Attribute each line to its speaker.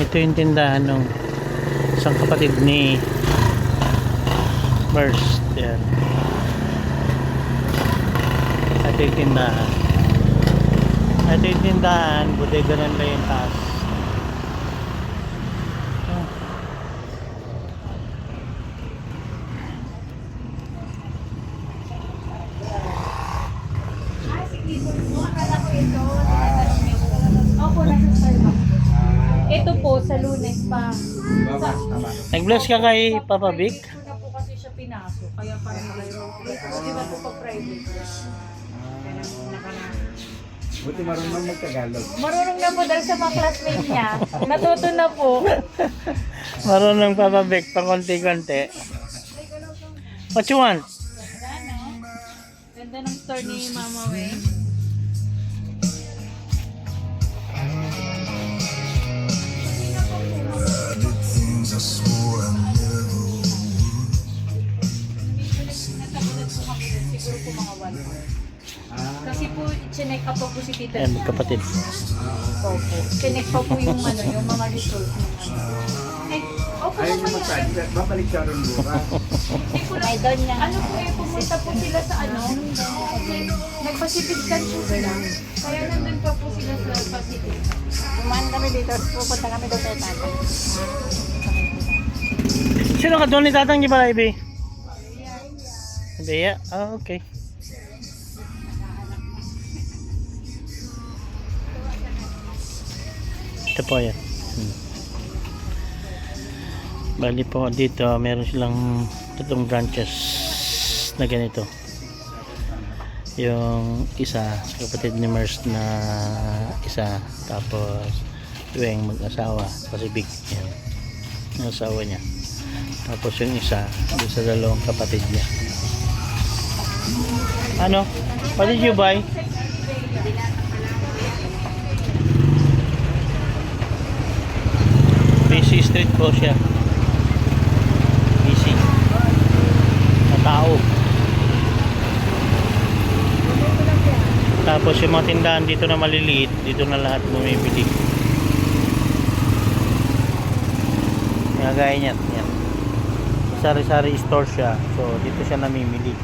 Speaker 1: Ito yung tindahan ng isang kapatid ni Merce. Yan. Ito yung tindahan. Ito yung tindahan. Bodega ng yung taas.
Speaker 2: Ito po sa Lunes pa.
Speaker 1: Nag-bless ka kay Papa Vic?
Speaker 2: Ito na po kasi siya pinasok. Kaya parang malayo. Di ba po pag-private?
Speaker 3: Buti marunong mag-Tagalog.
Speaker 2: Marunong na po dahil sa mga classmate niya. Natuto na po.
Speaker 1: Marunong Papa Vic pa konti-konti. What you want?
Speaker 2: Ganda ng store ni Mama Weng. Siguro po mga 1 Kasi po, chinek up pa po si Tita.
Speaker 1: Ayan, kapatid.
Speaker 2: Opo. Chinek pa po yung ano, yung mga result ng ano. Eh, opo
Speaker 3: Ayaw
Speaker 2: naman
Speaker 3: niyo
Speaker 2: yan.
Speaker 3: mag-private. Babalik siya rin bukas.
Speaker 2: Hindi ko na, ano po eh, pumunta po sila sa ano, nag-Pacific scan po sila. Kaya nandun pa po sila sa Pacific.
Speaker 4: Kumain kami dito, pupunta kami doon sa tatay.
Speaker 1: Sino ka doon ni Tatang di ba, Ibe? Bea? Ah, okay. Ito po yan. Bali po dito, meron silang 3 branches na ganito. Yung isa, kapatid ni Merce na isa. Tapos, yung mag-asawa, Pacific. Yan. Yung asawa niya. Tapos yung isa, doon sa 2 kapatid niya. Ano? What did you buy? Busy street po siya. Busy. Matao. Tapos yung mga tindahan dito na maliliit, dito na lahat bumibili. Gaya niyan. Yan. Sari-sari store siya. So dito siya namimili.